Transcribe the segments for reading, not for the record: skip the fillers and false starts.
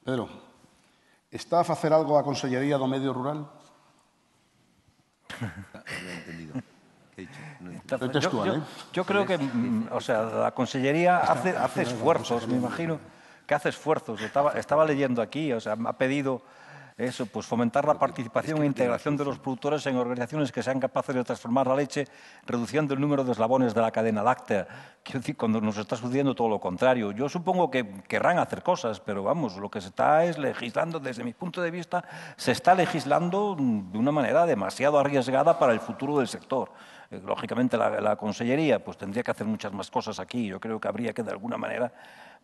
Pedro, está a facer algo a Consellería do Medio Rural? Yo creo que, o sea, la Consellería hace esfuerzos, me imagino que hace esfuerzos. Estaba leyendo aquí, o sea, me ha pedido eso, pues fomentar la participación e integración de los productores en organizaciones que sean capaces de transformar la leche, reduciendo el número de eslabones de la cadena láctea. Quiero decir, cuando nos está sucediendo todo lo contrario. Yo supongo que querrán hacer cosas, pero vamos, lo que se está es legislando, desde mi punto de vista, se está legislando de una manera demasiado arriesgada para el futuro del sector. Lógicamente, la Consellería pues, tendría que hacer muchas más cosas aquí. Yo creo que habría que, de alguna manera,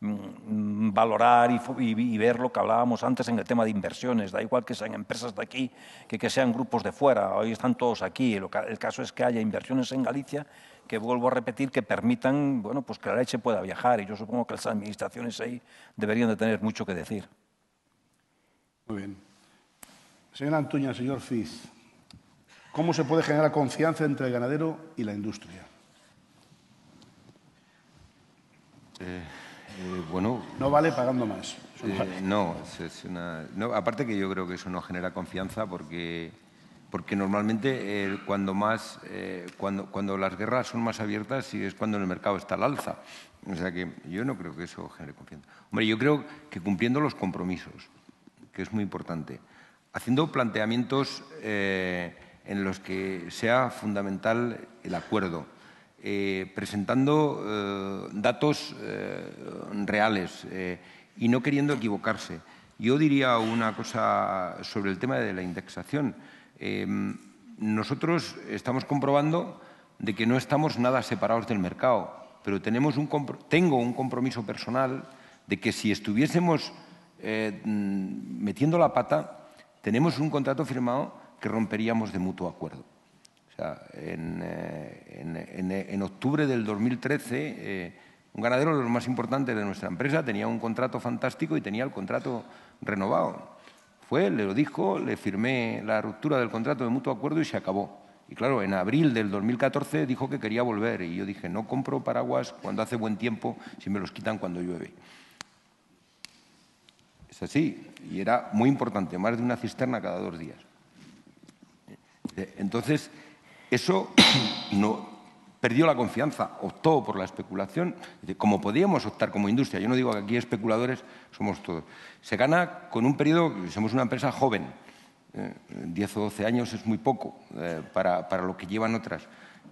valorar y ver lo que hablábamos antes en el tema de inversiones. Da igual que sean empresas de aquí que sean grupos de fuera. Hoy están todos aquí. El caso es que haya inversiones en Galicia que, vuelvo a repetir, que permitan bueno, pues que la leche pueda viajar. Y yo supongo que las administraciones ahí deberían de tener mucho que decir. Muy bien. Señora Antuña, señor Fiz, ¿cómo se puede generar confianza entre el ganadero y la industria? Bueno, no vale pagando más. No, aparte que yo creo que eso no genera confianza porque normalmente cuando las guerras son más abiertas y es cuando en el mercado está al alza. O sea que yo no creo que eso genere confianza. Hombre, yo creo que cumpliendo los compromisos, que es muy importante, haciendo planteamientos en los que sea fundamental el acuerdo, presentando datos reales y no queriendo equivocarse. Yo diría una cosa sobre el tema de la indexación. Nosotros estamos comprobando de que no estamos nada separados del mercado, pero tengo un compromiso personal de que si estuviésemos metiendo la pata, tenemos un contrato firmado que romperíamos de mutuo acuerdo. O sea, en octubre del 2013, un ganadero de los más importantes de nuestra empresa tenía un contrato fantástico y tenía el contrato renovado. Le lo dijo, le firmé la ruptura del contrato de mutuo acuerdo y se acabó. Y claro, en abril del 2014 dijo que quería volver y yo dije, no compro paraguas cuando hace buen tiempo si me los quitan cuando llueve. Es así, y era muy importante, más de una cisterna cada 2 días. Entonces, eso no perdió la confianza, optó por la especulación, como podíamos optar como industria. Yo no digo que aquí especuladores somos todos. Se gana con un periodo, somos una empresa joven, 10 o 12 años es muy poco para lo que llevan otras.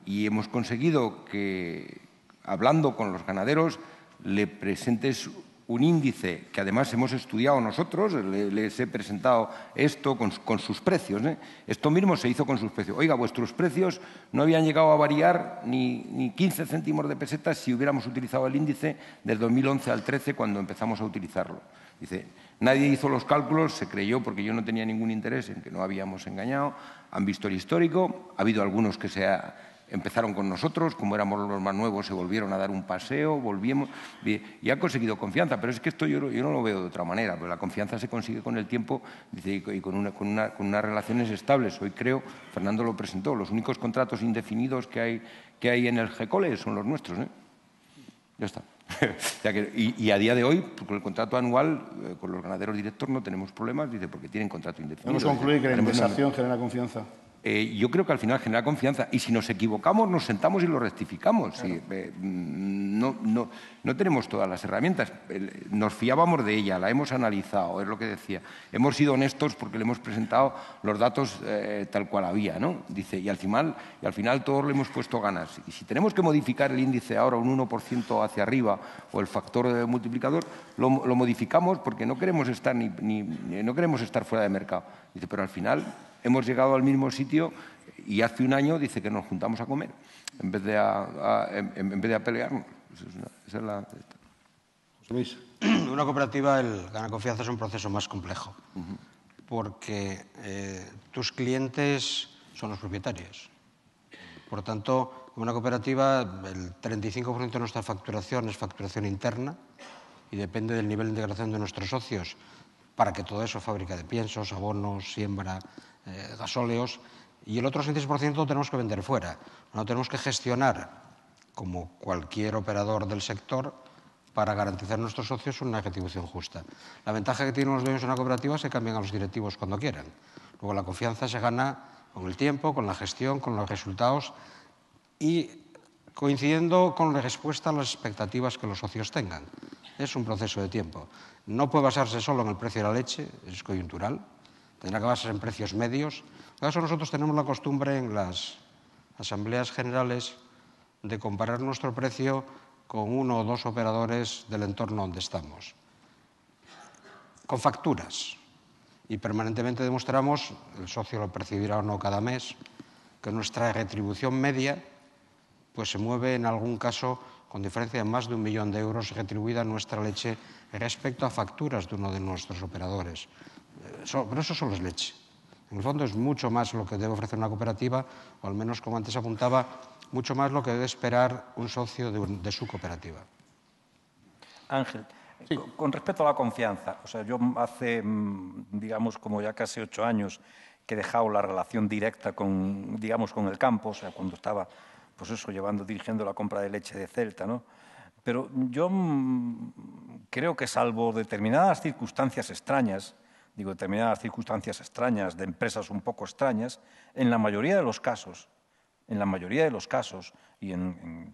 Y hemos conseguido que, hablando con los ganaderos, le presentes un índice que además hemos estudiado nosotros, les he presentado esto con sus precios. Esto mismo se hizo con sus precios. Oiga, vuestros precios no habían llegado a variar ni 15 céntimos de pesetas si hubiéramos utilizado el índice del 2011 al 13 cuando empezamos a utilizarlo. Dice, nadie hizo los cálculos, se creyó porque yo no tenía ningún interés en que no habíamos engañado, han visto el histórico, ha habido algunos que empezaron con nosotros, como éramos los más nuevos, se volvieron a dar un paseo, volvimos y ha conseguido confianza. Pero es que esto yo no lo veo de otra manera, porque la confianza se consigue con el tiempo y con unas relaciones estables. Hoy creo, Fernando lo presentó, los únicos contratos indefinidos que hay en el GECOLE son los nuestros. Ya está. Y a día de hoy, con el contrato anual, con los ganaderos directos no tenemos problemas, porque tienen contrato indefinido. ¿Podemos concluir que la indexación genera confianza? Yo creo que al final genera confianza y si nos equivocamos nos sentamos y lo rectificamos. Claro. No tenemos todas las herramientas. Nos fiábamos de ella, la hemos analizado, es lo que decía. Hemos sido honestos porque le hemos presentado los datos tal cual había, ¿no? Dice, y al final todos le hemos puesto ganas. Y si tenemos que modificar el índice ahora un 1% hacia arriba o el factor multiplicador, lo modificamos porque no queremos estar no queremos estar fuera de mercado. Dice, pero al final hemos llegado al mismo sitio y hace un año dice que nos juntamos a comer en vez de a pelearnos. Esa es la... Luis. Una cooperativa, el ganar confianza es un proceso más complejo, porque tus clientes son los propietarios. Por tanto, en una cooperativa, el 35% de nuestra facturación es facturación interna y depende del nivel de integración de nuestros socios para que todo eso, fábrica de piensos, abonos, siembra, gasóleos, y el otro 66% lo tenemos que vender fuera. No tenemos que gestionar, como cualquier operador del sector, para garantizar a nuestros socios una retribución justa. La ventaja que tienen los dueños de una cooperativa es que cambian a los directivos cuando quieran. Luego la confianza se gana con el tiempo, con la gestión, con los resultados y coincidiendo con la respuesta a las expectativas que los socios tengan. Es un proceso de tiempo. No puede basarse solo en el precio de la leche, es coyuntural. Tendrá que basarse en precios medios. Por eso nosotros tenemos la costumbre en las asambleas generales de comparar nuestro precio con uno o dos operadores del entorno donde estamos, con facturas. Y permanentemente demostramos, el socio lo percibirá o no cada mes, que nuestra retribución media pues se mueve en algún caso con diferencia de más de 1 millón de euros retribuida nuestra leche respecto a facturas de uno de nuestros operadores. Pero eso solo es leche. En el fondo es mucho más lo que debe ofrecer una cooperativa, o al menos, como antes apuntaba, mucho más lo que debe esperar un socio de su cooperativa. Ángel, sí. Con respecto a la confianza, o sea, yo hace, digamos, como ya casi 8 años que he dejado la relación directa con, digamos, con el campo, o sea, cuando estaba, pues eso, dirigiendo la compra de leche de Celta, ¿no? Pero yo creo que salvo determinadas circunstancias extrañas, determinadas circunstancias extrañas de empresas un poco extrañas, en la mayoría de los casos, y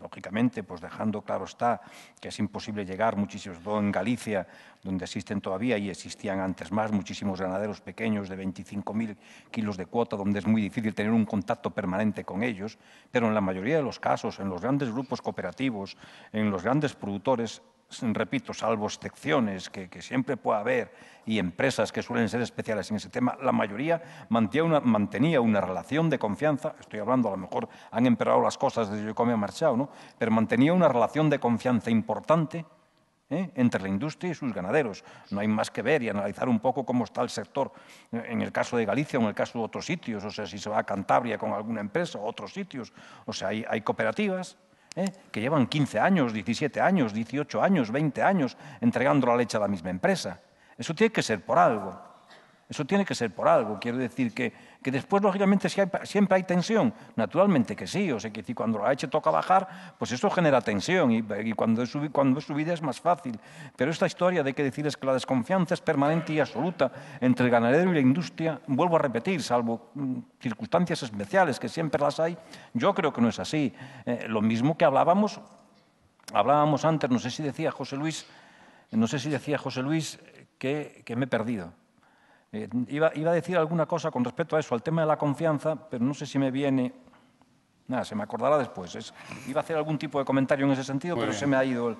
lógicamente, pues dejando claro está que es imposible llegar muchísimos, todo en Galicia, donde existen todavía y existían antes más muchísimos ganaderos pequeños de 25.000 kilos de cuota, donde es muy difícil tener un contacto permanente con ellos, pero en la mayoría de los casos, en los grandes grupos cooperativos, en los grandes productores, repito, salvo excepciones que siempre puede haber y empresas que suelen ser especiales en ese tema, la mayoría mantenía una relación de confianza, estoy hablando, a lo mejor han empeorado las cosas desde que me he marchado, ¿no? Pero mantenía una relación de confianza importante entre la industria y sus ganaderos. No hay más que ver y analizar un poco cómo está el sector en el caso de Galicia o en el caso de otros sitios, o sea, si se va a Cantabria con alguna empresa o otros sitios, o sea, hay cooperativas que llevan 15 años, 17 años, 18 años, 20 años entregando la leche a la misma empresa. Eso tiene que ser por algo. Eso tiene que ser por algo. Quiero decir que después, lógicamente, siempre hay tensión. Naturalmente que sí. O sea, que cuando la leche toca bajar, pues eso genera tensión y cuando es subida es más fácil. Pero esta historia de que decir es que la desconfianza es permanente y absoluta entre el ganadero y la industria, vuelvo a repetir, salvo circunstancias especiales, que siempre las hay, yo creo que no es así. Lo mismo que hablábamos antes, no sé si decía José Luis que me he perdido. Iba a decir alguna cosa con respecto a eso, al tema de la confianza, pero no sé si me viene... Nada, se me acordará después. Iba a hacer algún tipo de comentario en ese sentido, pero se me ha ido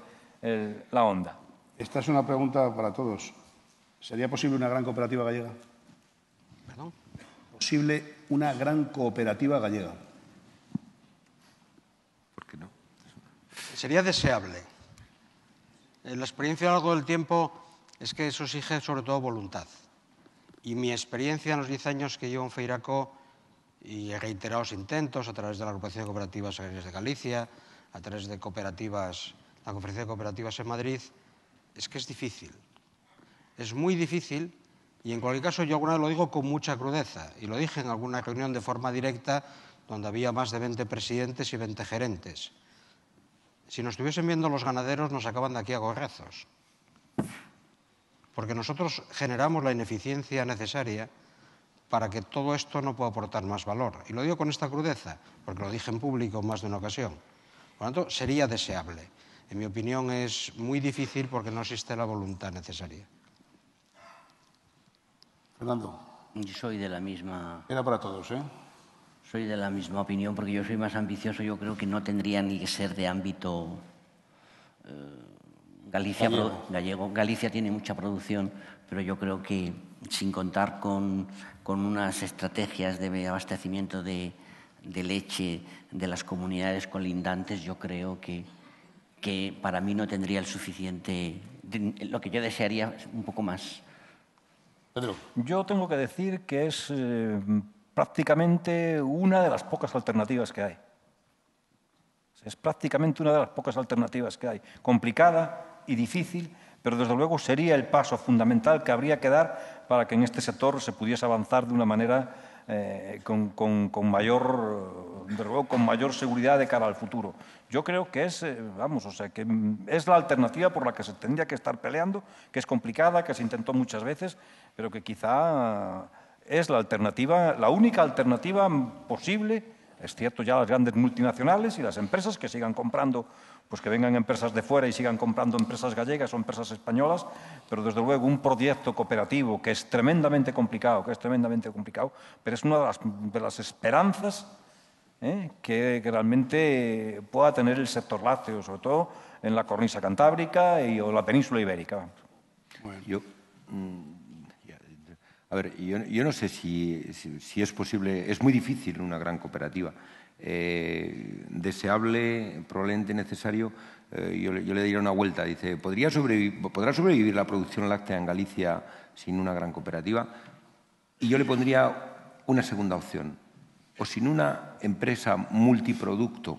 la onda. Esta es una pregunta para todos. ¿Sería posible una gran cooperativa gallega? ¿Perdón? ¿Posible una gran cooperativa gallega? ¿Por qué no? Sería deseable. La experiencia a lo largo del tiempo es que eso exige sobre todo voluntad. Y mi experiencia en los 10 años que llevo en Feiraco y reiterados intentos a través de la Agrupación de Cooperativas Agrarias de Galicia, a través de cooperativas, la Conferencia de Cooperativas en Madrid, es que es difícil. Es muy difícil y en cualquier caso yo alguna vez lo digo con mucha crudeza y lo dije en alguna reunión de forma directa donde había más de 20 presidentes y 20 gerentes. Si nos estuviesen viendo los ganaderos nos sacaban de aquí a gorrazos. Porque nosotros generamos la ineficiencia necesaria para que todo esto no pueda aportar más valor. Y lo digo con esta crudeza, porque lo dije en público en más de una ocasión. Por lo tanto, sería deseable. En mi opinión, es muy difícil porque no existe la voluntad necesaria. Fernando. Yo soy de la misma... Era para todos, ¿eh? Soy de la misma opinión porque yo soy más ambicioso. Yo creo que no tendría ni que ser de ámbito... gallego. Galicia tiene mucha producción, pero yo creo que sin contar con unas estrategias de abastecimiento de leche de las comunidades colindantes, yo creo que para mí no tendría el suficiente... Lo que yo desearía un poco más. Pedro. Yo tengo que decir que es prácticamente una de las pocas alternativas que hay. Es prácticamente una de las pocas alternativas que hay. Complicada y difícil, pero desde luego sería el paso fundamental que habría que dar para que en este sector se pudiese avanzar de una manera con mayor desde luego con mayor seguridad de cara al futuro. Yo creo que es, que es la alternativa por la que se tendría que estar peleando, que es complicada, que se intentó muchas veces, pero que quizá es la alternativa, la única alternativa posible. Es cierto, ya las grandes multinacionales y las empresas que sigan comprando, pues que vengan empresas de fuera y sigan comprando empresas gallegas o empresas españolas, pero desde luego un proyecto cooperativo que es tremendamente complicado, pero es una de las esperanzas que realmente pueda tener el sector lácteo, sobre todo en la cornisa cantábrica o la península ibérica. Bueno, yo no sé si es posible, es muy difícil una gran cooperativa. Deseable, probablemente necesario, yo le diría una vuelta. Dice, ¿podrá sobrevivir la producción láctea en Galicia sin una gran cooperativa? Y yo le pondría una segunda opción. O sin una empresa multiproducto,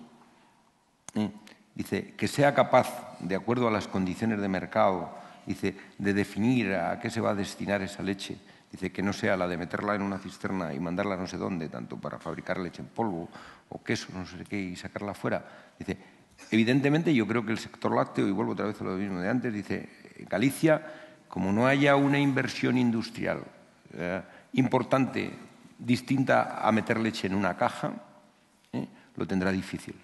dice, que sea capaz, de acuerdo a las condiciones de mercado, dice, de definir a qué se va a destinar esa leche. Dice, que no sea la de meterla en una cisterna y mandarla no sé dónde, tanto para fabricar leche en polvo o queso, no sé qué, y sacarla fuera. Dice, evidentemente yo creo que el sector lácteo, y vuelvo otra vez a lo mismo de antes, dice, Galicia, como no haya una inversión industrial importante, distinta a meter leche en una caja, lo tendrá difícil.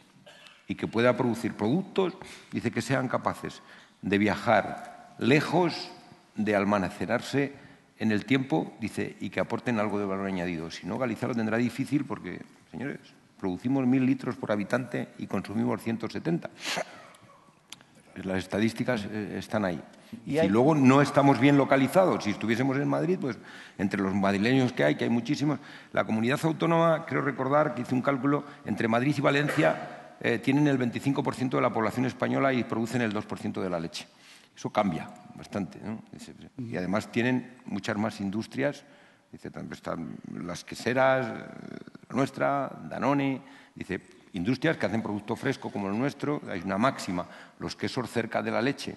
Y que pueda producir productos, dice, que sean capaces de viajar lejos, de almacenarse en el tiempo, dice, y que aporten algo de valor añadido. Si no, Galicia lo tendrá difícil porque, señores, producimos 1000 litros por habitante y consumimos 170. Las estadísticas están ahí. Y si luego no estamos bien localizados, si estuviésemos en Madrid, pues entre los madrileños que hay muchísimos, la comunidad autónoma, creo recordar que hice un cálculo, entre Madrid y Valencia tienen el 25% de la población española y producen el 2% de la leche. Eso cambia bastante, ¿no? Y además tienen muchas más industrias, dice, también están las queseras, la nuestra, Danone, dice, industrias que hacen producto fresco como el nuestro. Hay una máxima, los quesos cerca de la leche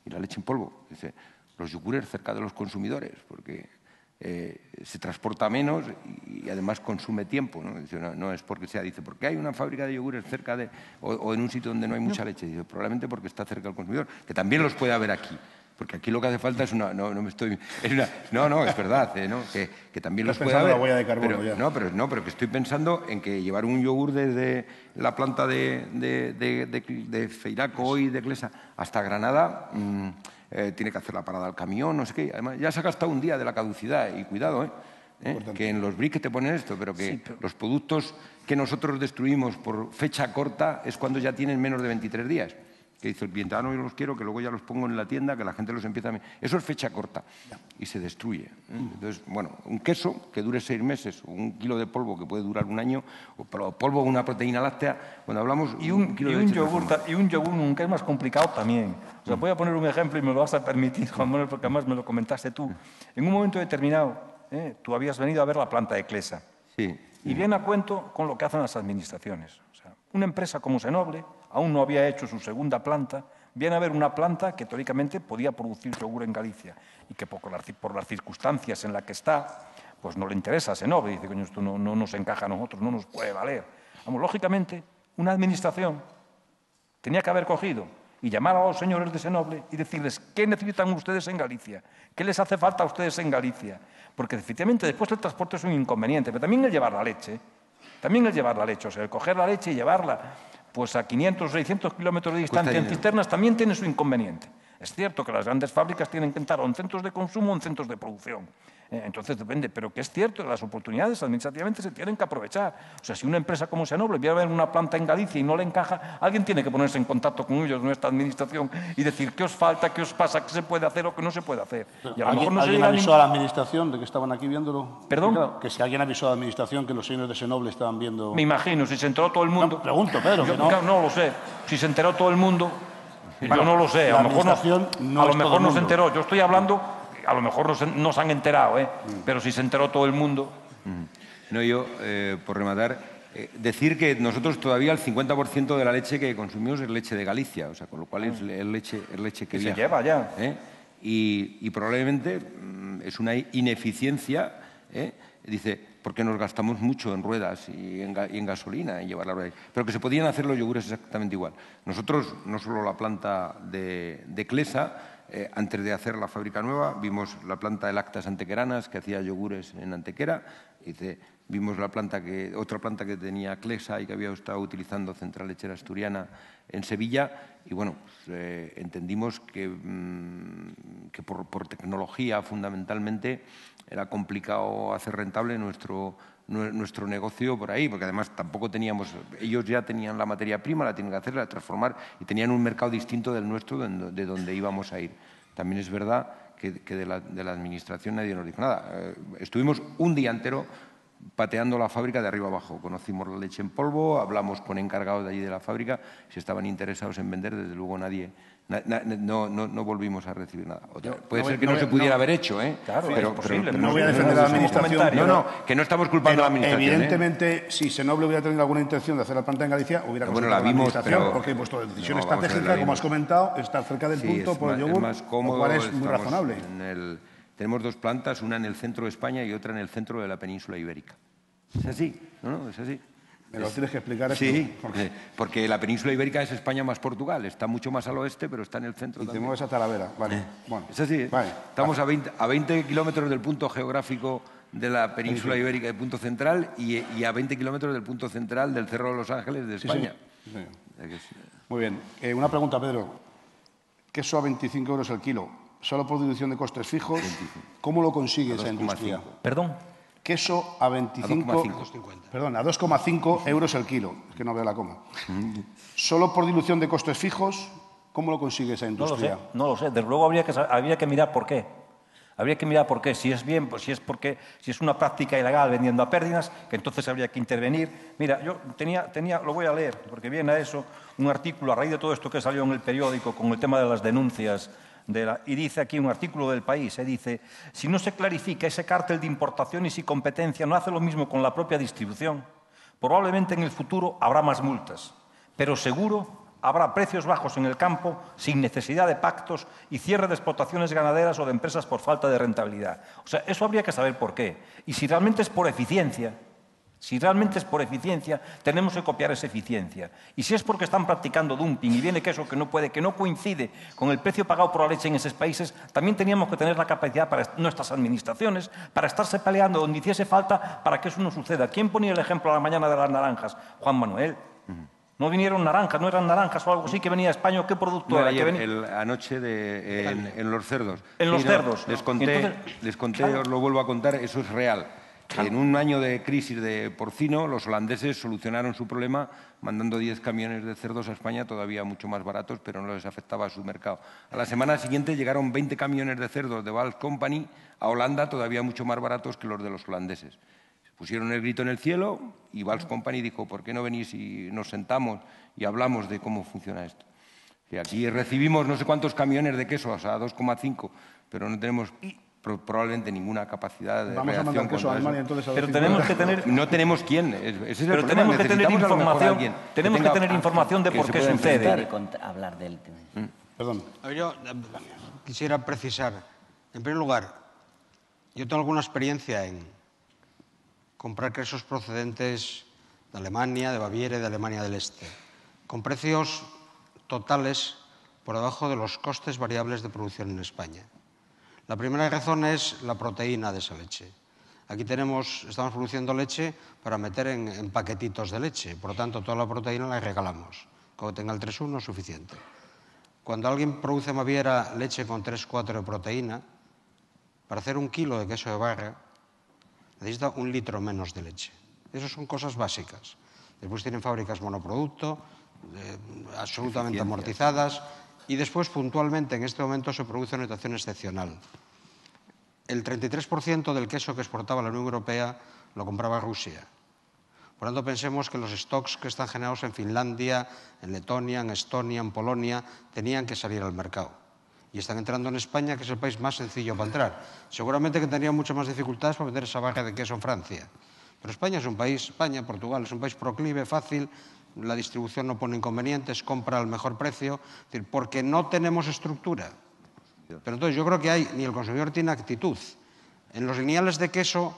y la leche en polvo, dice, los yogures cerca de los consumidores, porque se transporta menos y además consume tiempo, ¿no? Dice, no es porque sea, dice, ¿por qué hay una fábrica de yogures cerca de o en un sitio donde no hay mucha leche? Dice, probablemente porque está cerca del consumidor, que también los puede haber aquí. Porque aquí lo que hace falta es una... No es verdad, ¿no? Que también los puede haber. La huella de carbono, pero que estoy pensando en que llevar un yogur desde la planta de Feiraco y de Clesa hasta Granada tiene que hacer la parada al camión, no sé qué. Además, ya se ha gastado un día de la caducidad y cuidado, que en los BRIC te ponen esto, pero que los productos que nosotros destruimos por fecha corta es cuando ya tienen menos de 23 días. Que dice el cliente, no, yo los quiero, que luego ya los pongo en la tienda, que la gente los empieza a... Eso es fecha corta y se destruye. Entonces, bueno, un queso que dure 6 meses, o un kilo de polvo que puede durar un año, o polvo, una proteína láctea, cuando hablamos... Y un yogur nunca es más complicado también. O sea, voy a poner un ejemplo y me lo vas a permitir, Juan Manuel, porque además me lo comentaste tú. En un momento determinado, tú habías venido a ver la planta de Clesa. Sí. Y viene a cuento con lo que hacen las administraciones. O sea, una empresa como Senoble aún no había hecho su segunda planta, viene a ver una planta que teóricamente podía producir yogur en Galicia y que por las circunstancias en las que está, pues no le interesa a Senoble. Dice, coño, esto no nos encaja a nosotros, no nos puede valer. Vamos, lógicamente, una administración tenía que haber cogido y llamar a los señores de Senoble y decirles qué necesitan ustedes en Galicia, qué les hace falta a ustedes en Galicia. Porque efectivamente después el transporte es un inconveniente, pero también el llevar la leche, o sea, el coger la leche y llevarla pues a 500 o 600 kilómetros de distancia en cisternas también tiene su inconveniente. Es cierto que las grandes fábricas tienen que entrar o en centros de consumo o en centros de producción. Entonces depende, pero que es cierto que las oportunidades administrativamente se tienen que aprovechar. O sea, si una empresa como Senoble viene a ver una planta en Galicia y no le encaja, alguien tiene que ponerse en contacto con ellos, nuestra administración, y decir qué os falta, qué os pasa, qué se puede hacer o qué no se puede hacer. Y a lo mejor no ¿Alguien avisó a la administración de que estaban aquí viéndolo? ¿Perdón? Claro, que si alguien avisó a la administración que los señores de Senoble estaban viendo... Me imagino, si se enteró todo el mundo... No, pregunto, Pedro, yo no lo sé. Si se enteró todo el mundo, yo no lo sé. A lo mejor no se enteró. Yo estoy hablando... A lo mejor no se han enterado, pero si se enteró todo el mundo... No, yo, por rematar, decir que nosotros todavía el 50% de la leche que consumimos es leche de Galicia, o sea, con lo cual es leche que viaja. Se lleva ya. Y probablemente es una ineficiencia dice, porque nos gastamos mucho en ruedas y en gasolina, en llevar la rueda. Pero que se podían hacer los yogures exactamente igual. Nosotros, no solo la planta de Clesa, antes de hacer la fábrica nueva, vimos la planta de Lactas Antequeranas, que hacía yogures en Antequera. Vimos otra planta que tenía Clesa y que había estado utilizando Central Lechera Asturiana en Sevilla. Y bueno, entendimos que por tecnología, fundamentalmente, era complicado hacer rentable nuestro negocio por ahí, porque además tampoco teníamos, ellos ya tenían la materia prima, la tienen que hacer, la transformar, y tenían un mercado distinto del nuestro, de donde íbamos a ir. También es verdad que de la administración nadie nos dijo nada. Estuvimos un día entero pateando la fábrica de arriba abajo. Conocimos la leche en polvo, hablamos con encargados de allí de la fábrica, si estaban interesados en vender, desde luego no volvimos a recibir nada. Puede ser que no se pudiera haber hecho, Claro, pero es posible. No voy a defender a la administración. No, que no estamos culpando a la administración. Evidentemente, si Senoble hubiera tenido alguna intención de hacer la planta en Galicia, hubiera consultado a la administración, porque vuestra decisión estratégica, como has comentado, estar cerca del punto por el yogur, lo cual es muy razonable. Tenemos dos plantas, una en el centro de España y otra en el centro de la península ibérica. Es así, ¿no? Es así. Me lo tienes que explicar. Sí, porque la península ibérica es España más Portugal. Está mucho más al oeste, pero está en el centro. Y te mueves a Talavera. Vale. Bueno, es así. Vale. Estamos a 20 kilómetros del punto geográfico de la península ibérica, del punto central, y a 20 kilómetros del punto central del Cerro de los Ángeles de España. Sí. Muy bien. Una pregunta, Pedro. Queso a 25 euros el kilo. Solo por deducción de costes fijos. 25. ¿Cómo lo consigue esa industria? ¿Perdón? Queso a 25... Perdón, a 2,5 euros el kilo. Es que no veo la coma. Solo por dilución de costes fijos, ¿cómo lo consigue esa industria? No lo sé. Desde luego habría que mirar por qué. Habría que mirar por qué. Si es bien, pues si es una práctica ilegal vendiendo a pérdidas, que entonces habría que intervenir. Mira, yo tenía, lo voy a leer, porque viene a eso, un artículo a raíz de todo esto que salió en el periódico con el tema de las denuncias. Y dice aquí un artículo del País, dice, si no se clarifica ese cártel de importaciones y competencia, no hace lo mismo con la propia distribución, probablemente en el futuro habrá más multas, pero seguro habrá precios bajos en el campo sin necesidad de pactos y cierre de explotaciones ganaderas o de empresas por falta de rentabilidad. O sea, eso habría que saber por qué. Y si realmente es por eficiencia, tenemos que copiar esa eficiencia. Y si es porque están practicando dumping y viene queso que no coincide con el precio pagado por la leche en esos países, también teníamos que tener la capacidad para nuestras administraciones, para estarse peleando donde hiciese falta para que eso no suceda. ¿Quién ponía el ejemplo a la mañana de las naranjas? Juan Manuel. No vinieron naranjas, no eran naranjas o algo así que venía a España. ¿Qué producto era? Anoche en los cerdos. En los cerdos. Les conté, os lo vuelvo a contar, eso es real. En un año de crisis de porcino, los holandeses solucionaron su problema mandando 10 camiones de cerdos a España, todavía mucho más baratos, pero no les afectaba a su mercado. A la semana siguiente llegaron 20 camiones de cerdos de Vals Company a Holanda, todavía mucho más baratos que los de los holandeses. Pusieron el grito en el cielo y Vals Company dijo, ¿por qué no venís y nos sentamos y hablamos de cómo funciona esto? Y aquí recibimos no sé cuántos camiones de queso, o sea, 2,5, pero no tenemos probablemente ninguna capacidad de Vamos reacción a mandar queso a Alemania, entonces a pero tenemos que tener... No tenemos quién, ese es el pero problema. Tenemos que tener información, tenemos que tener información de por qué sucede. Hablar del tema. Perdón. Yo quisiera precisar, en primer lugar, yo tengo alguna experiencia en comprar quesos procedentes de Alemania, de Baviera y de Alemania del Este, con precios totales por debajo de los costes variables de producción en España. La primera razón es la proteína de esa leche. Aquí estamos produciendo leche para meter en paquetitos de leche, por lo tanto toda la proteína la regalamos. Cuando tenga el 3,1 es suficiente. Cuando alguien produce en Baviera leche con 3,4 de proteína, para hacer 1 kilo de queso de barra necesita 1 litro menos de leche. Esas son cosas básicas. Después tienen fábricas monoproducto, absolutamente amortizadas, y después, puntualmente, en este momento se produce una situación excepcional. El 33% del queso que exportaba la Unión Europea lo compraba Rusia. Por lo tanto, pensemos que los stocks que están generados en Finlandia, en Letonia, en Estonia, en Polonia, tenían que salir al mercado. Y están entrando en España, que es el país más sencillo para entrar. Seguramente que tendrían muchas más dificultades para meter esa barra de queso en Francia. Pero España, Portugal, es un país proclive, fácil. La distribución no pone inconvenientes, compra al mejor precio, es decir, porque no tenemos estructura. Pero entonces yo creo que ni el consumidor tiene actitud. En los lineales de queso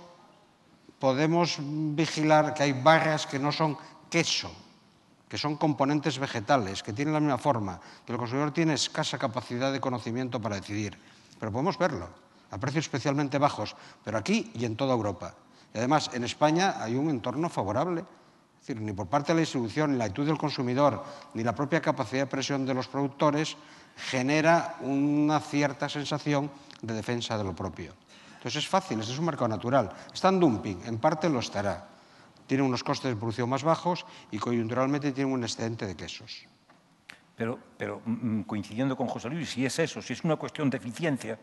podemos vigilar que hay barras que no son queso, que son componentes vegetales, que tienen la misma forma, que el consumidor tiene escasa capacidad de conocimiento para decidir. Pero podemos verlo, a precios especialmente bajos, pero aquí y en toda Europa. Y además, en España hay un entorno favorable. Es decir, ni por parte de la distribución, ni la actitud del consumidor, ni la propia capacidad de presión de los productores genera una cierta sensación de defensa de lo propio. Entonces es fácil, este es un mercado natural. Está en dumping, en parte lo estará. Tiene unos costes de producción más bajos y coyunturalmente tiene un excedente de quesos. Pero coincidiendo con José Luis, si es eso, si es una cuestión de eficiencia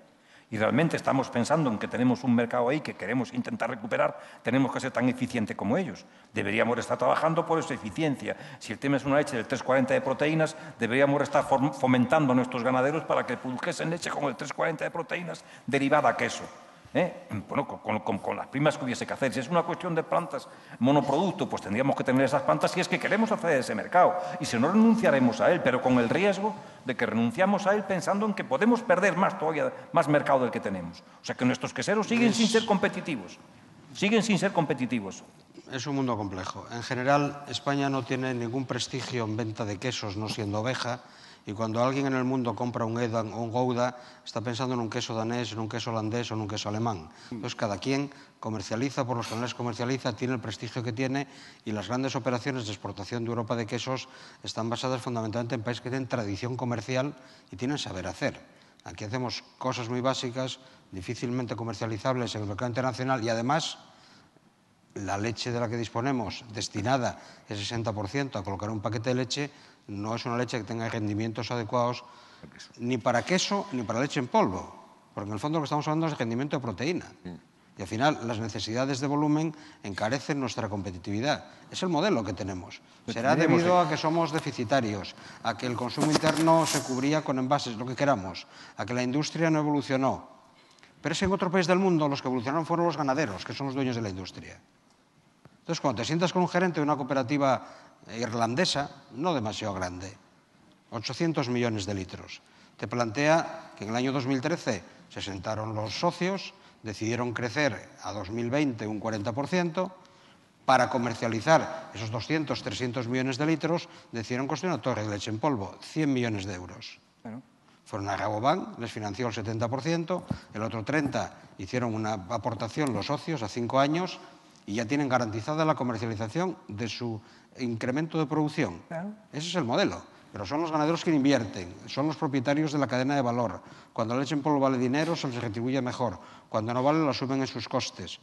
y realmente estamos pensando en que tenemos un mercado ahí que queremos intentar recuperar, tenemos que ser tan eficientes como ellos. Deberíamos estar trabajando por esa eficiencia. Si el tema es una leche del 3,40 de proteínas, deberíamos estar fomentando a nuestros ganaderos para que produjesen leche con el 3,40 de proteínas derivada a queso. Bueno, con las primas que hubiese que hacer. Si es una cuestión de plantas monoproducto, pues tendríamos que tener esas plantas si es que queremos acceder a ese mercado. Y si no, renunciaremos a él, pero con el riesgo de que renunciamos a él pensando en que podemos perder todavía más mercado del que tenemos. O sea que nuestros queseros siguen sin ser competitivos. Siguen sin ser competitivos. Es un mundo complejo. En general, España no tiene ningún prestigio en venta de quesos, no siendo oveja. Y cuando alguien en el mundo compra un Edam o un Gouda, está pensando en un queso danés, en un queso holandés o en un queso alemán. Entonces, cada quien comercializa por los canales que comercializa, tiene el prestigio que tiene, y las grandes operaciones de exportación de Europa de quesos están basadas fundamentalmente en países que tienen tradición comercial y tienen saber hacer. Aquí hacemos cosas muy básicas, difícilmente comercializables en el mercado internacional, y además la leche de la que disponemos, destinada el 60% a colocar un paquete de leche, no es una leche que tenga rendimientos adecuados ni para queso ni para leche en polvo, porque en el fondo lo que estamos hablando es de rendimiento de proteína. Y al final las necesidades de volumen encarecen nuestra competitividad. Es el modelo que tenemos. Será debido a que somos deficitarios, a que el consumo interno se cubría con envases, lo que queramos, a que la industria no evolucionó. Pero es en otro país del mundo los que evolucionaron fueron los ganaderos, que son los dueños de la industria. Entonces, cuando te sientas con un gerente de una cooperativa irlandesa, no demasiado grande, 800 millones de litros, te plantea que en el año 2013 se sentaron los socios, decidieron crecer a 2020 un 40%, para comercializar esos 200, 300 millones de litros, decidieron construir una torre de leche en polvo, 100 millones de euros. Bueno. Fueron a Rabobank, les financió el 70%, el otro 30% hicieron una aportación los socios a 5 años, y ya tienen garantizada la comercialización de su incremento de producción. Claro. Ese es el modelo. Pero son los ganaderos que invierten, son los propietarios de la cadena de valor. Cuando la leche en polvo vale dinero, se les retribuye mejor. Cuando no vale, lo asumen en sus costes.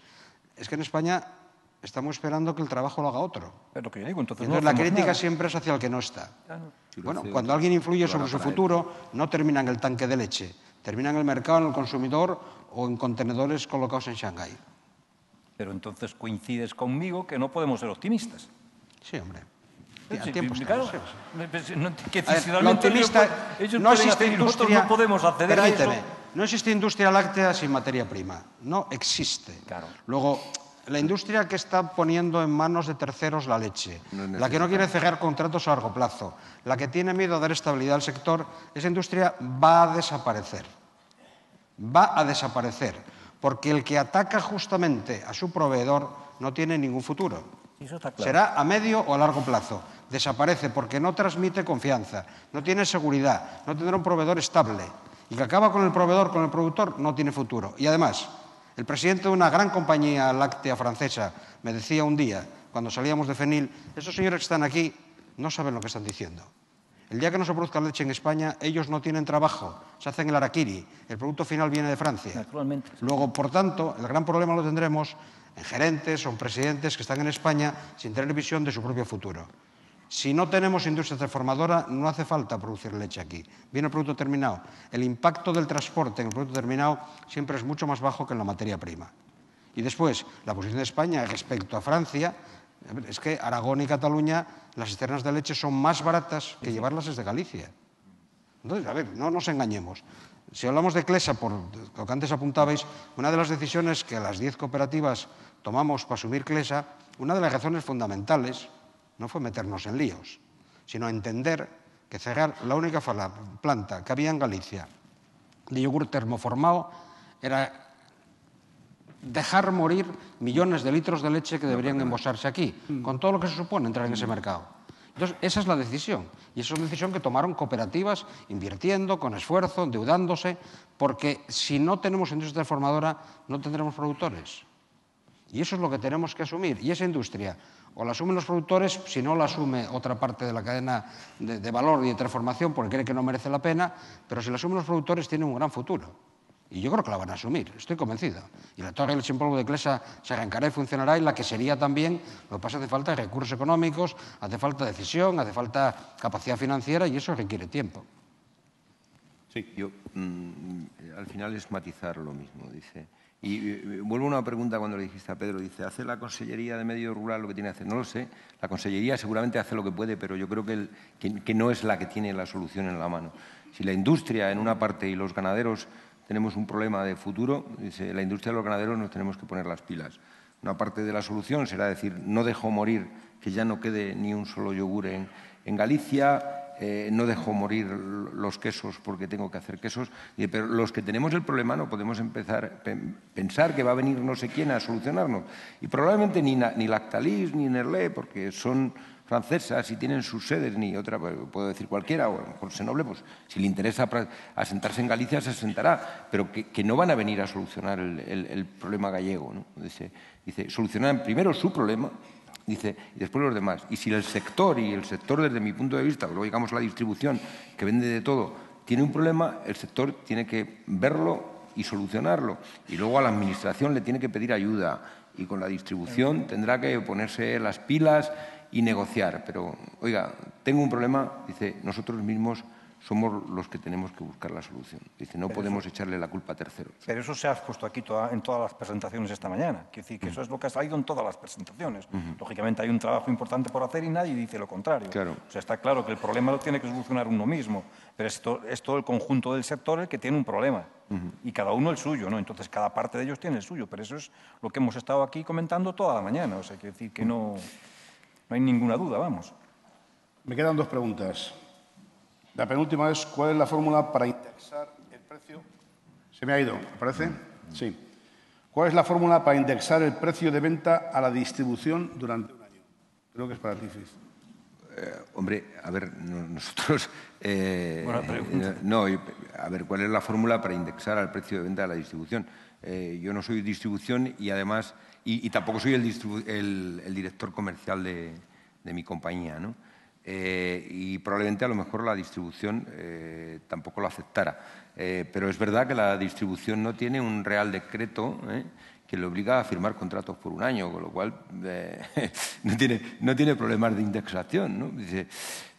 Es que en España estamos esperando que el trabajo lo haga otro. Es lo que yo digo, entonces la crítica siempre es hacia el que no está. Claro. Bueno, cuando alguien influye sobre su futuro, no termina en el tanque de leche, termina en el mercado, en el consumidor o en contenedores colocados en Shanghái. Pero entonces coincides conmigo que no podemos ser optimistas. Sí, hombre. Claro. La optimista, no existe industria, no podemos acceder a eso. No existe industria láctea sin materia prima. No existe. Claro. Luego, la industria que está poniendo en manos de terceros la leche, la que no quiere cerrar contratos a largo plazo, la que tiene miedo a dar estabilidad al sector, esa industria va a desaparecer. Va a desaparecer. Porque el que ataca justamente a su proveedor no tiene ningún futuro. Eso está claro. Será a medio o a largo plazo. Desaparece porque no transmite confianza, no tiene seguridad, no tendrá un proveedor estable. Y que acaba con el proveedor, con el productor, no tiene futuro. Y además, el presidente de una gran compañía láctea francesa me decía un día, cuando salíamos de Fenil, esos señores que están aquí no saben lo que están diciendo. El día que no se produzca leche en España, ellos no tienen trabajo, se hacen el harakiri, el producto final viene de Francia. Naturalmente. Luego, por tanto, el gran problema lo tendremos en gerentes o en presidentes que están en España sin tener visión de su propio futuro. Si no tenemos industria transformadora, no hace falta producir leche aquí. Viene el producto terminado. El impacto del transporte en el producto terminado siempre es mucho más bajo que en la materia prima. Y después, la posición de España respecto a Francia, es que Aragón y Cataluña, las cisternas de leche son más baratas que llevarlas desde Galicia. Entonces, a ver, no nos engañemos. Si hablamos de Clesa, por lo que antes apuntabais, una de las decisiones que las 10 cooperativas tomamos para asumir Clesa, una de las razones fundamentales no fue meternos en líos, sino entender que cerrar la única planta que había en Galicia de yogur termoformado era dejar morir millones de litros de leche que deberían embosarse aquí, con todo lo que se supone entrar en ese mercado. Entonces, esa es la decisión. Y esa es una decisión que tomaron cooperativas, invirtiendo, con esfuerzo, endeudándose, porque si no tenemos industria transformadora, no tendremos productores. Y eso es lo que tenemos que asumir. Y esa industria o la asumen los productores, si no la asume otra parte de la cadena de valor y de transformación porque cree que no merece la pena, pero si la asumen los productores tiene un gran futuro. Y yo creo que la van a asumir, estoy convencido. Y la torre de leche en polvo de Clesa se arrancará y funcionará, y la que sería también, lo que pasa hace falta recursos económicos, hace falta decisión, hace falta capacidad financiera, y eso requiere tiempo. Sí, yo al final es matizar lo mismo, dice. Y vuelvo a una pregunta cuando le dijiste a Pedro, dice, ¿hace la Consellería de Medio Rural lo que tiene que hacer? No lo sé, la Consellería seguramente hace lo que puede, pero yo creo que no es la que tiene la solución en la mano. Si la industria en una parte y los ganaderos tenemos un problema de futuro, dice, la industria de los ganaderos nos tenemos que poner las pilas. Una parte de la solución será decir, no dejo morir, que ya no quede ni un solo yogur en Galicia, no dejo morir los quesos porque tengo que hacer quesos, pero los que tenemos el problema no podemos empezar a pensar que va a venir no sé quién a solucionarnos. Y probablemente ni Lactalis ni Nestlé, porque son francesas y tienen sus sedes, ni otra, puedo decir cualquiera, o a lo mejor Senoble, pues si le interesa asentarse en Galicia, se asentará, pero que no van a venir a solucionar el problema gallego, ¿no? Dice, solucionar primero su problema, dice, y después los demás. Y si el sector, desde mi punto de vista, luego digamos la distribución, que vende de todo, tiene un problema, el sector tiene que verlo y solucionarlo. Y luego a la Administración le tiene que pedir ayuda. Y con la distribución tendrá que ponerse las pilas y negociar. Pero, oiga, tengo un problema, dice, nosotros mismos somos los que tenemos que buscar la solución. Dice, no podemos echarle la culpa a terceros. Pero eso se ha puesto aquí en todas las presentaciones esta mañana. Quiero decir que eso es lo que ha salido en todas las presentaciones. Lógicamente hay un trabajo importante por hacer y nadie dice lo contrario. Claro. O sea, está claro que el problema lo tiene que solucionar uno mismo, pero es todo el conjunto del sector el que tiene un problema. Y cada uno el suyo, ¿no? Entonces cada parte de ellos tiene el suyo, pero eso es lo que hemos estado aquí comentando toda la mañana. O sea, quiero decir que no hay ninguna duda, vamos. Me quedan dos preguntas. La penúltima es, ¿cuál es la fórmula para indexar el precio? ¿Se me ha ido? ¿Me parece? Sí. ¿Cuál es la fórmula para indexar el precio de venta a la distribución durante un año? Creo que es para ti, Fritz. Hombre, a ver, nosotros... Buena pregunta. No, a ver, ¿cuál es la fórmula para indexar al precio de venta a la distribución? Yo no soy distribución y además... Y tampoco soy el director comercial de mi compañía, ¿no? Y probablemente a lo mejor la distribución tampoco lo aceptara. Pero es verdad que la distribución no tiene un real decreto que le obliga a firmar contratos por un año, con lo cual no tiene problemas de indexación, ¿no? Dice,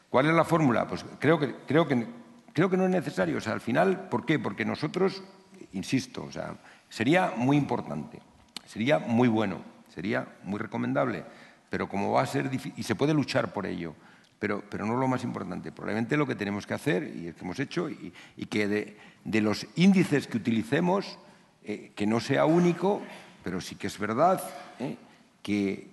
¿cuál es la fórmula? Pues creo que no es necesario. O sea, al final, ¿por qué? Porque nosotros, insisto, o sea, sería muy importante, sería muy bueno, sería muy recomendable, pero como va a ser difícil, y se puede luchar por ello, pero no es lo más importante. Probablemente lo que tenemos que hacer, y es que hemos hecho, y que de los índices que utilicemos, que no sea único, pero sí que es verdad que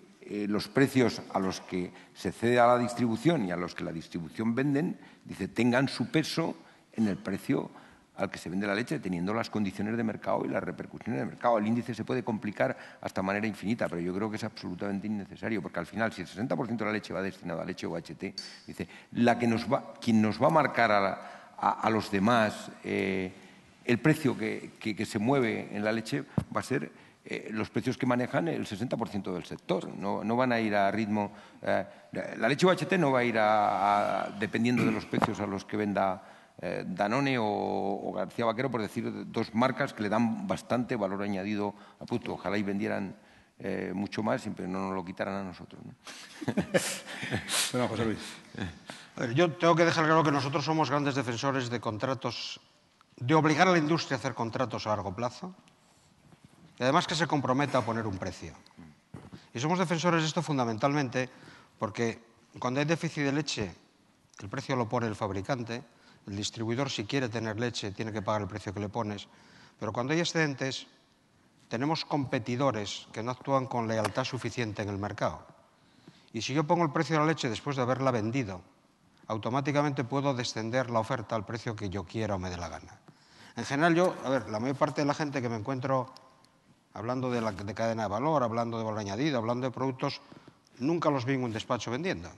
los precios a los que se cede a la distribución y a los que la distribución venden, dice, tengan su peso en el precio al que se vende la leche, teniendo las condiciones de mercado y las repercusiones de mercado. El índice se puede complicar hasta manera infinita, pero yo creo que es absolutamente innecesario, porque al final, si el 60% de la leche va destinado a leche UHT, dice, quien nos va a marcar a los demás el precio que se mueve en la leche va a ser los precios que manejan el 60% del sector. No van a ir a ritmo... la leche UHT no va a ir dependiendo de los precios a los que venda Danone o García Vaquero, por decir dos marcas que le dan bastante valor añadido a producto. Ojalá y vendieran mucho más, pero no nos lo quitaran a nosotros, ¿no? Bueno, José Luis. A ver, yo tengo que dejar claro que nosotros somos grandes defensores de contratos, de obligar a la industria a hacer contratos a largo plazo y además que se comprometa a poner un precio. Y somos defensores de esto fundamentalmente porque cuando hay déficit de leche, el precio lo pone el fabricante. El distribuidor, si quiere tener leche, tiene que pagar el precio que le pones. Pero cuando hay excedentes, tenemos competidores que no actúan con lealtad suficiente en el mercado. Y si yo pongo el precio de la leche después de haberla vendido, automáticamente puedo descender la oferta al precio que yo quiera o me dé la gana. En general, la mayor parte de la gente que me encuentro hablando de cadena de valor, hablando de valor añadido, hablando de productos, nunca los vi en un despacho vendiendo.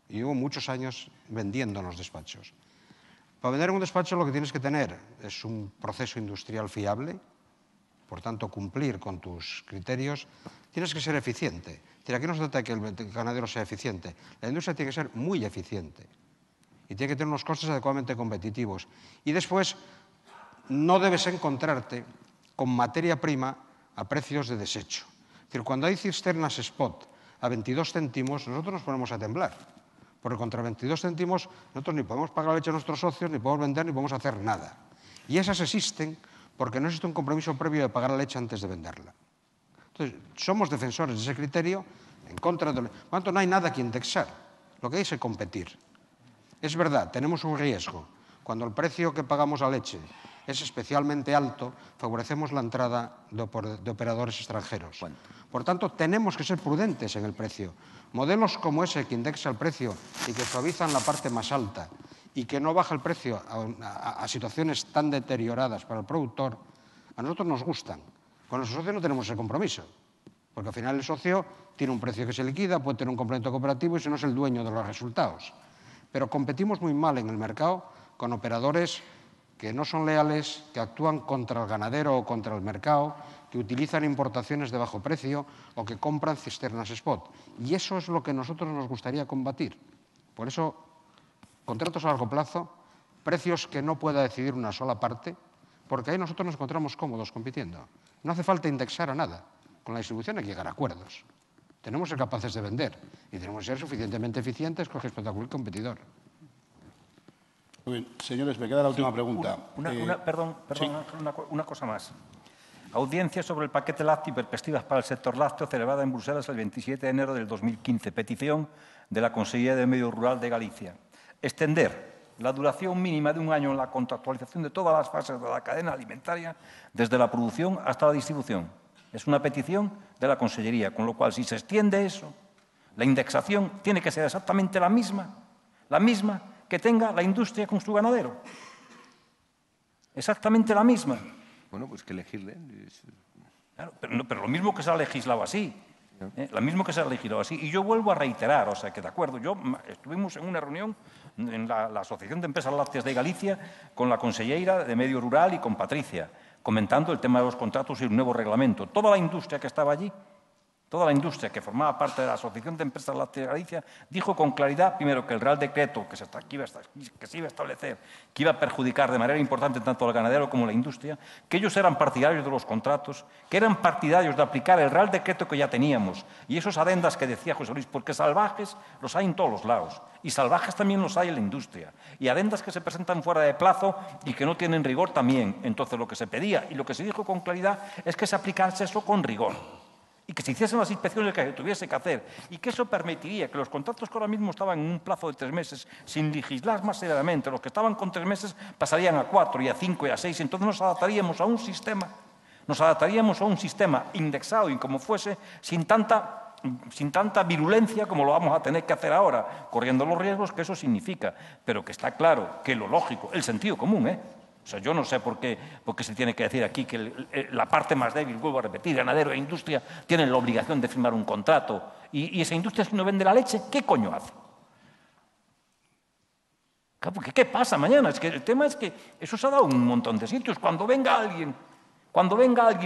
Y llevo muchos años vendiendo en los despachos. Para vender en un despacho lo que tienes que tener es un proceso industrial fiable, por tanto cumplir con tus criterios. Tienes que ser eficiente. Aquí no se trata de que el ganadero sea eficiente. La industria tiene que ser muy eficiente y tiene que tener unos costes adecuadamente competitivos. Y después no debes encontrarte con materia prima a precios de desecho. Es decir, cuando hay cisternas spot a 22 céntimos, nosotros nos ponemos a temblar. Porque contra 22 céntimos nosotros ni podemos pagar la leche a nuestros socios, ni podemos vender, ni podemos hacer nada. Y esas existen porque no existe un compromiso previo de pagar la leche antes de venderla. Entonces, somos defensores de ese criterio en contra de... Por lo tanto, no hay nada que indexar. Lo que hay es competir. Es verdad, tenemos un riesgo. Cuando el precio que pagamos a leche es especialmente alto, favorecemos la entrada de operadores extranjeros. Por tanto, tenemos que ser prudentes en el precio. Modelos como ese que indexa el precio y que suavizan la parte más alta y que no baja el precio a situaciones tan deterioradas para el productor, a nosotros nos gustan. Con los socios no tenemos ese compromiso, porque al final el socio tiene un precio que se liquida, puede tener un complemento cooperativo y si no es el dueño de los resultados. Pero competimos muy mal en el mercado con operadores que no son leales, que actúan contra el ganadero o contra el mercado, que utilizan importaciones de bajo precio o que compran cisternas spot. Y eso es lo que a nosotros nos gustaría combatir. Por eso, contratos a largo plazo, precios que no pueda decidir una sola parte, porque ahí nosotros nos encontramos cómodos compitiendo. No hace falta indexar a nada. Con la distribución hay que llegar a acuerdos. Tenemos que ser capaces de vender y tenemos que ser suficientemente eficientes con el espectacular competidor. Muy bien. Señores, me queda la última pregunta. Perdón, sí. una cosa más. Audiencia sobre el paquete lácteo y perspectivas para el sector lácteo celebrada en Bruselas el 27 de enero del 2015. Petición de la Consellería de Medio Rural de Galicia. Extender la duración mínima de un año en la contractualización de todas las fases de la cadena alimentaria, desde la producción hasta la distribución. Es una petición de la Consellería, con lo cual, si se extiende eso, la indexación tiene que ser exactamente la misma que tenga la industria con su ganadero. Exactamente la misma. Bueno, pues que elegirle. Claro, pero lo mismo que se ha legislado así. Lo mismo que se ha legislado así. Y yo vuelvo a reiterar, o sea, que de acuerdo, estuvimos en una reunión en la Asociación de Empresas Lácteas de Galicia con la consellera de Medio Rural y con Patricia, comentando el tema de los contratos y el nuevo reglamento. Toda la industria que estaba allí, toda la industria que formaba parte de la Asociación de Empresas Lácteas de Galicia, dijo con claridad, primero, que el Real Decreto que se iba a establecer, que iba a perjudicar de manera importante tanto al ganadero como a la industria, que ellos eran partidarios de los contratos, que eran partidarios de aplicar el Real Decreto que ya teníamos, y esos adendas que decía José Luis, porque salvajes los hay en todos los lados, y salvajes también los hay en la industria, y adendas que se presentan fuera de plazo y que no tienen rigor también. Entonces, lo que se pedía y lo que se dijo con claridad es que se aplicase eso con rigor, y que se hiciesen las inspecciones que se tuviese que hacer, y que eso permitiría que los contratos que ahora mismo estaban en un plazo de 3 meses, sin legislar más severamente, los que estaban con 3 meses pasarían a 4 y a 5 y a 6, entonces nos adaptaríamos a un sistema indexado y como fuese, sin tanta virulencia como lo vamos a tener que hacer ahora, corriendo los riesgos que eso significa, pero que está claro que lo lógico, el sentido común, O sea, yo no sé por qué se tiene que decir aquí que la parte más débil, vuelvo a repetir, ganadero e industria, tienen la obligación de firmar un contrato. Y esa industria, si no vende la leche, ¿qué coño hace? Claro, porque ¿qué pasa mañana? Es que el tema es que eso se ha dado en un montón de sitios. Cuando venga alguien,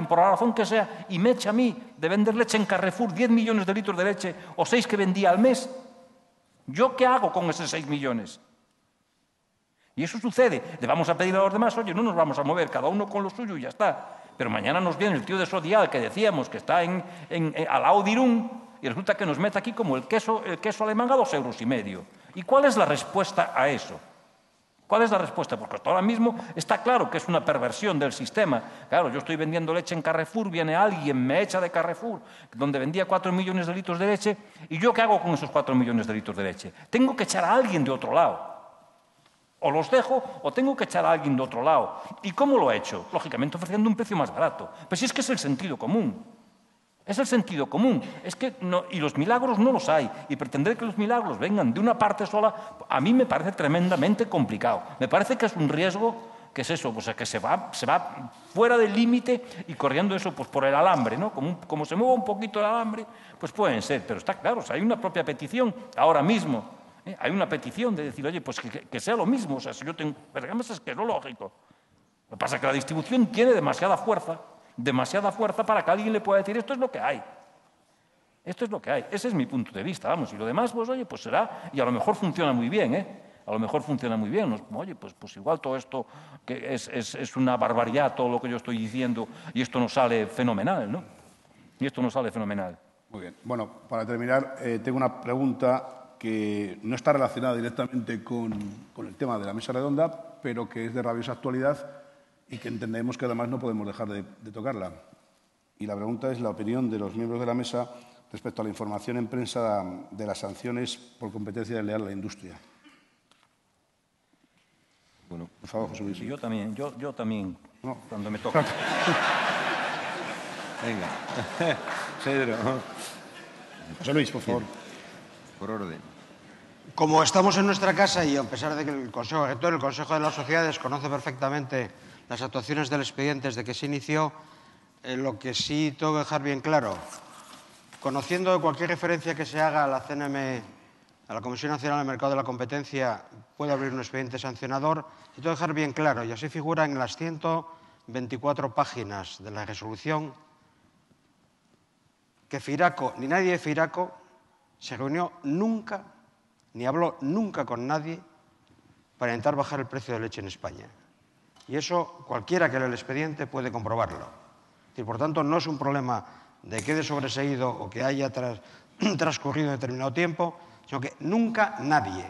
por la razón que sea, y me echa a mí de vender leche en Carrefour, 10 millones de litros de leche, o 6 que vendía al mes, ¿yo qué hago con esos 6 millones? Y eso sucede. Le vamos a pedir a los demás, oye, no nos vamos a mover, cada uno con lo suyo y ya está. Pero mañana nos viene el tío de Sodial, que decíamos que está al lado de Irún, y resulta que nos mete aquí como el queso alemán a 2,5 €. ¿Y cuál es la respuesta a eso? ¿Cuál es la respuesta? Porque hasta ahora mismo está claro que es una perversión del sistema. Claro, yo estoy vendiendo leche en Carrefour, viene alguien, me echa de Carrefour, donde vendía 4 millones de litros de leche, ¿y yo qué hago con esos 4 millones de litros de leche? Tengo que echar a alguien de otro lado. O los dejo o tengo que echar a alguien de otro lado. ¿Y cómo lo he hecho? Lógicamente ofreciendo un precio más barato. Pero si es que es el sentido común. Es el sentido común. Es que y los milagros no los hay. Y pretender que los milagros vengan de una parte sola, a mí me parece tremendamente complicado. Me parece que es un riesgo ¿Qué es eso? Pues que se va fuera del límite y corriendo eso pues por el alambre, ¿no? Como se mueva un poquito el alambre, pues pueden ser. Pero está claro, o sea, hay una propia petición ahora mismo. Hay una petición de decir, oye, pues que sea lo mismo. O sea, si yo tengo pergamos es que es lo lógico. Lo que pasa es que la distribución tiene demasiada fuerza para que alguien le pueda decir, esto es lo que hay. Esto es lo que hay. Ese es mi punto de vista, vamos. Y lo demás, pues oye, pues será, y a lo mejor funciona muy bien, A lo mejor funciona muy bien. Oye, pues igual todo esto que es una barbaridad, todo lo que yo estoy diciendo, y esto nos sale fenomenal, ¿no? Y esto nos sale fenomenal. Muy bien. Bueno, para terminar, tengo una pregunta que no está relacionada directamente con el tema de la mesa redonda, pero que es de rabiosa actualidad y que entendemos que además no podemos dejar de tocarla. Y la pregunta es la opinión de los miembros de la mesa respecto a la información en prensa de las sanciones por competencia desleal a la industria. Bueno, por favor, José Luis. Sí, yo también, no. Cuando me toca. Venga, Pedro. José Luis, por favor. Por orden. Como estamos en nuestra casa y a pesar de que el Consejo Rector, el Consejo de las Sociedades conoce perfectamente las actuaciones del expediente desde que se inició, lo que sí tengo que dejar bien claro, conociendo cualquier referencia que se haga a la CNM, a la Comisión Nacional del Mercado de la Competencia, puede abrir un expediente sancionador, y tengo que dejar bien claro, y así figura en las 124 páginas de la resolución, que Feiraco, ni nadie de Feiraco, se reunió nunca, ni habló nunca con nadie para intentar bajar el precio de leche en España. Y eso cualquiera que lea el expediente puede comprobarlo. Y por tanto, no es un problema de que quede sobreseído o que haya transcurrido determinado tiempo, sino que nunca nadie.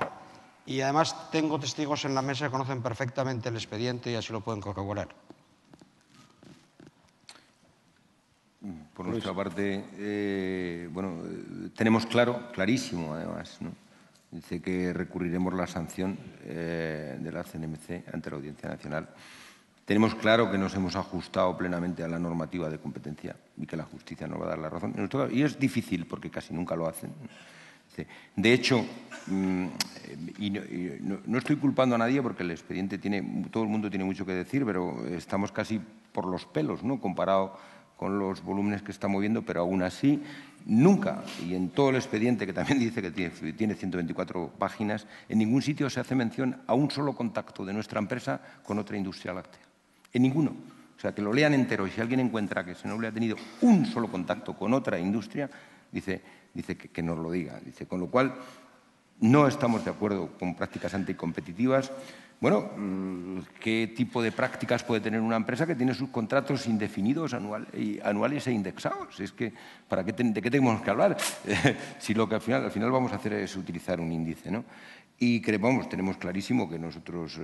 Y además tengo testigos en la mesa que conocen perfectamente el expediente y así lo pueden corroborar. Por nuestra parte, bueno, tenemos clarísimo además, ¿no? Dice que recurriremos la sanción de la CNMC ante la Audiencia Nacional. Tenemos claro que nos hemos ajustado plenamente a la normativa de competencia y que la justicia nos va a dar la razón. Y es difícil porque casi nunca lo hacen. De hecho, no estoy culpando a nadie porque el expediente todo el mundo tiene mucho que decir, pero estamos casi por los pelos, ¿no? Comparado con los volúmenes que está moviendo, pero aún así, nunca, y en todo el expediente, que también dice que tiene 124 páginas, en ningún sitio se hace mención a un solo contacto de nuestra empresa con otra industria láctea. En ninguno. O sea, que lo lean entero y si alguien encuentra que Senoble ha tenido un solo contacto con otra industria, dice que nos lo diga. Dice, con lo cual, no estamos de acuerdo con prácticas anticompetitivas. Bueno, ¿qué tipo de prácticas puede tener una empresa que tiene sus contratos indefinidos anuales e indexados? Es que, ¿de qué tenemos que hablar? Si lo que al final vamos a hacer es utilizar un índice, ¿no? Y tenemos clarísimo que nosotros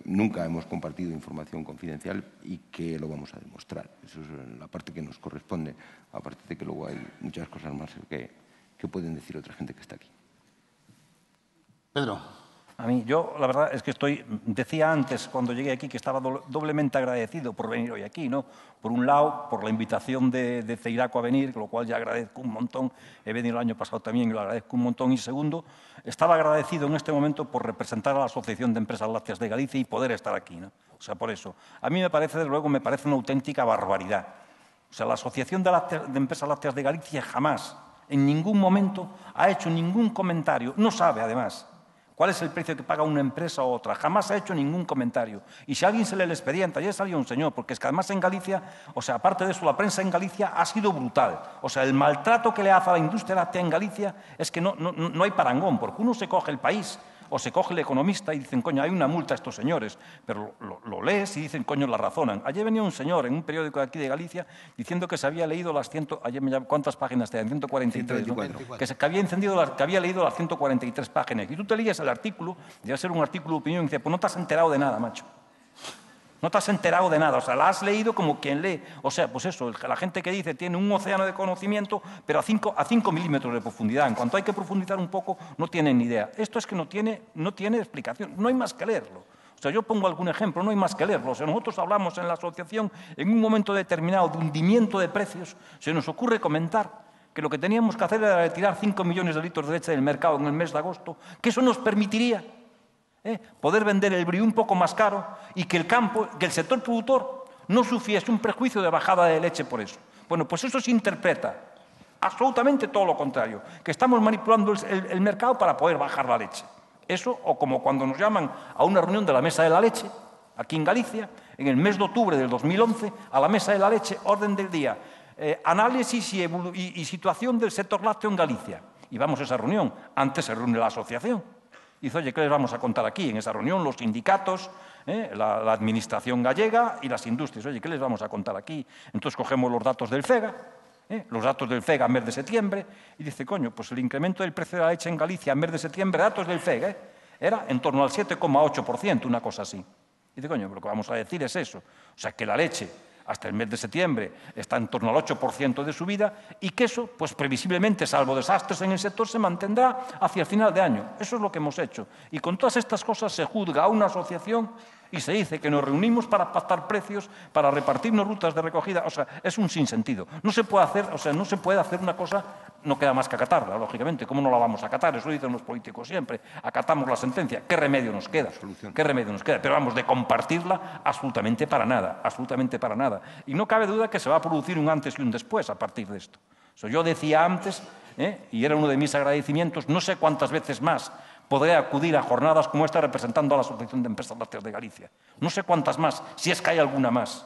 nunca hemos compartido información confidencial y que lo vamos a demostrar. Eso es la parte que nos corresponde, aparte de que luego hay muchas cosas más que pueden decir otra gente que está aquí. Pedro. A mí, yo la verdad es que decía antes cuando llegué aquí que estaba doblemente agradecido por venir hoy aquí, ¿no? Por un lado, por la invitación de Feiraco a venir, lo cual ya agradezco un montón. He venido el año pasado también y lo agradezco un montón. Y segundo, estaba agradecido en este momento por representar a la Asociación de Empresas Lácteas de Galicia y poder estar aquí, ¿no? O sea, por eso. A mí desde luego, me parece una auténtica barbaridad. O sea, la Asociación de Empresas Lácteas de Galicia jamás, en ningún momento, ha hecho ningún comentario. No sabe, además, cuál es el precio que paga una empresa u otra. Jamás ha hecho ningún comentario. Y si alguien se lee el expediente, ayer salió un señor, porque es que además en Galicia, o sea, aparte de eso, la prensa en Galicia ha sido brutal. O sea, el maltrato que le hace a la industria láctea en Galicia es que no hay parangón, porque uno se coge el País o se coge el Economista y dicen, coño, hay una multa a estos señores, pero lo lees y dicen, coño, la razonan. Ayer venía un señor en un periódico de aquí de Galicia diciendo que se había leído las ¿cuántas páginas tenían? 143, 124. ¿No? Que había leído las 143 páginas. Y tú te leías el artículo, debe ser un artículo de opinión, y dices, pues no te has enterado de nada, macho. No te has enterado de nada, o sea, la has leído como quien lee. O sea, pues eso, la gente que dice tiene un océano de conocimiento, pero a 5 milímetros de profundidad. En cuanto hay que profundizar un poco, no tienen ni idea. Esto es que no tiene explicación, no hay más que leerlo. O sea, yo pongo algún ejemplo, no hay más que leerlo. O sea, nosotros hablamos en la asociación, en un momento determinado de hundimiento de precios, se nos ocurre comentar que lo que teníamos que hacer era retirar 5 millones de litros de leche del mercado en el mes de agosto, que eso nos permitiría poder vender el brie un poco más caro y que el sector productor no sufriese un prejuicio de bajada de leche por eso. Bueno, pues eso se interpreta absolutamente todo lo contrario, que estamos manipulando el mercado para poder bajar la leche. Eso, o como cuando nos llaman a una reunión de la Mesa de la Leche, aquí en Galicia, en el mes de octubre del 2011, a la Mesa de la Leche, orden del día, análisis y situación del sector lácteo en Galicia. Y vamos a esa reunión, antes se reúne la asociación. Y dice, oye, ¿qué les vamos a contar aquí? En esa reunión los sindicatos, la administración gallega y las industrias. Oye, ¿qué les vamos a contar aquí? Entonces cogemos los datos del FEGA, los datos del FEGA en mes de septiembre, y dice, coño, pues el incremento del precio de la leche en Galicia en mes de septiembre, datos del FEGA, era en torno al 7,8%, una cosa así. Y dice, coño, lo que vamos a decir es eso. O sea, que la leche hasta el mes de septiembre está en torno al 8% de subida y que eso, pues previsiblemente, salvo desastres en el sector, se mantendrá hacia el final de año. Eso es lo que hemos hecho. Y con todas estas cosas se juzga a una asociación y se dice que nos reunimos para pactar precios, para repartirnos rutas de recogida. O sea, es un sinsentido. No se puede hacer, no se puede hacer una cosa, no queda más que acatarla, lógicamente. ¿Cómo no la vamos a acatar? Eso dicen los políticos siempre. Acatamos la sentencia. ¿Qué remedio nos queda? ¿Qué remedio nos queda? Pero vamos, de compartirla, absolutamente para nada. Absolutamente para nada. Y no cabe duda que se va a producir un antes y un después a partir de esto. O sea, yo decía antes, y era uno de mis agradecimientos, no sé cuántas veces más podré acudir a jornadas como esta representando a la Asociación de Empresas Lácteas de Galicia. No sé cuántas más, si es que hay alguna más.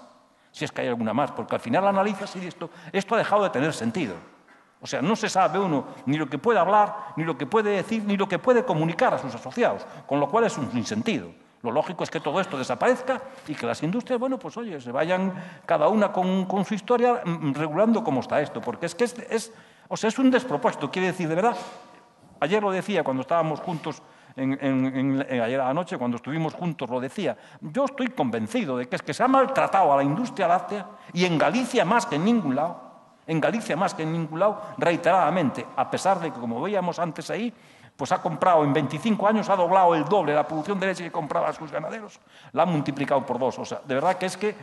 Si es que hay alguna más, porque al final analizas y esto ha dejado de tener sentido. O sea, no se sabe uno ni lo que puede hablar, ni lo que puede decir, ni lo que puede comunicar a sus asociados, con lo cual es un sinsentido. Lo lógico es que todo esto desaparezca y que las industrias, bueno, pues oye, se vayan cada una con su historia regulando cómo está esto, porque es que es un despropósito, quiere decir, de verdad. Ayer lo decía cuando estábamos juntos, ayer a la noche, cuando estuvimos juntos, lo decía. Yo estoy convencido de que es que se ha maltratado a la industria láctea y en Galicia más que en ningún lado, reiteradamente, a pesar de que, como veíamos antes ahí, pues ha comprado en 25 años, ha doblado el doble la producción de leche que compraba a sus ganaderos, la ha multiplicado por 2. O sea, de verdad que es que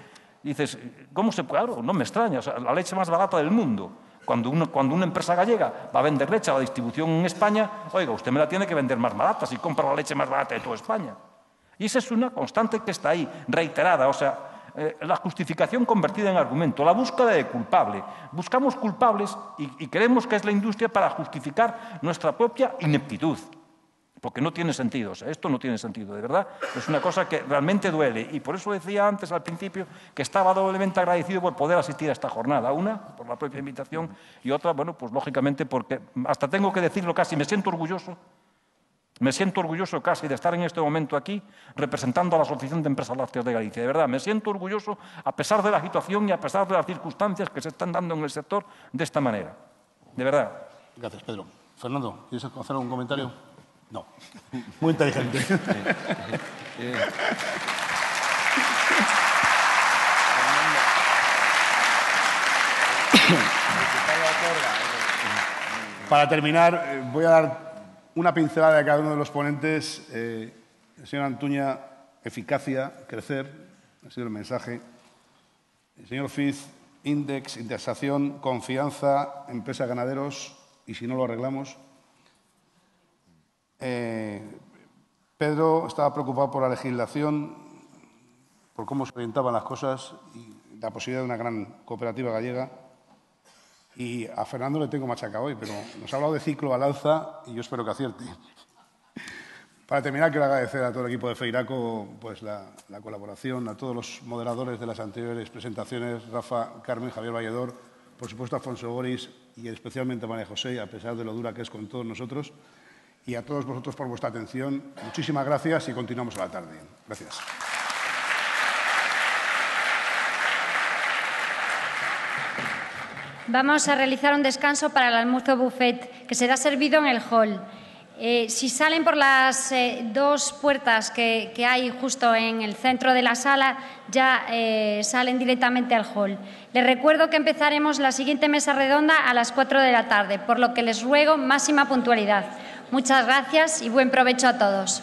dices, ¿cómo se puede? Claro, no me extraña, o sea, la leche más barata del mundo. Cuando una empresa gallega va a vender leche a la distribución en España, oiga, usted me la tiene que vender más barata si compra la leche más barata de toda España. Y esa es una constante que está ahí, reiterada, o sea, la justificación convertida en argumento, la búsqueda de culpable. Buscamos culpables y creemos que es la industria para justificar nuestra propia ineptitud. Porque no tiene sentido, o sea, esto no tiene sentido, de verdad. Es una cosa que realmente duele. Y por eso decía antes, al principio, que estaba doblemente agradecido por poder asistir a esta jornada. Una, por la propia invitación, y otra, bueno, pues lógicamente porque, hasta tengo que decirlo casi, me siento orgulloso casi de estar en este momento aquí representando a la Asociación de Empresas Lácteas de Galicia. De verdad, me siento orgulloso a pesar de la situación y a pesar de las circunstancias que se están dando en el sector de esta manera. De verdad. Gracias, Pedro. Fernando, ¿quieres hacer algún comentario? No. Muy inteligente. Para terminar, voy a dar una pincelada de cada uno de los ponentes. El señor Antuña, eficacia, crecer, ha sido el mensaje. El señor Fiz, índice, indexación, confianza, empresa, ganaderos, y si no lo arreglamos. Pedro estaba preocupado por la legislación, por cómo se orientaban las cosas y la posibilidad de una gran cooperativa gallega. Y a Fernando le tengo machaca hoy, pero nos ha hablado de ciclo al alza y yo espero que acierte. Para terminar, quiero agradecer a todo el equipo de Feiraco pues, la colaboración, a todos los moderadores de las anteriores presentaciones, Rafa, Carmen, Javier Valledor, por supuesto a Afonso Boris y especialmente a María José, a pesar de lo dura que es con todos nosotros. Y a todos vosotros por vuestra atención. Muchísimas gracias y continuamos a la tarde. Gracias. Vamos a realizar un descanso para el almuerzo buffet que será servido en el hall. Si salen por las dos puertas que hay justo en el centro de la sala, ya salen directamente al hall. Les recuerdo que empezaremos la siguiente mesa redonda a las 4 de la tarde, por lo que les ruego máxima puntualidad. Muchas gracias y buen provecho a todos.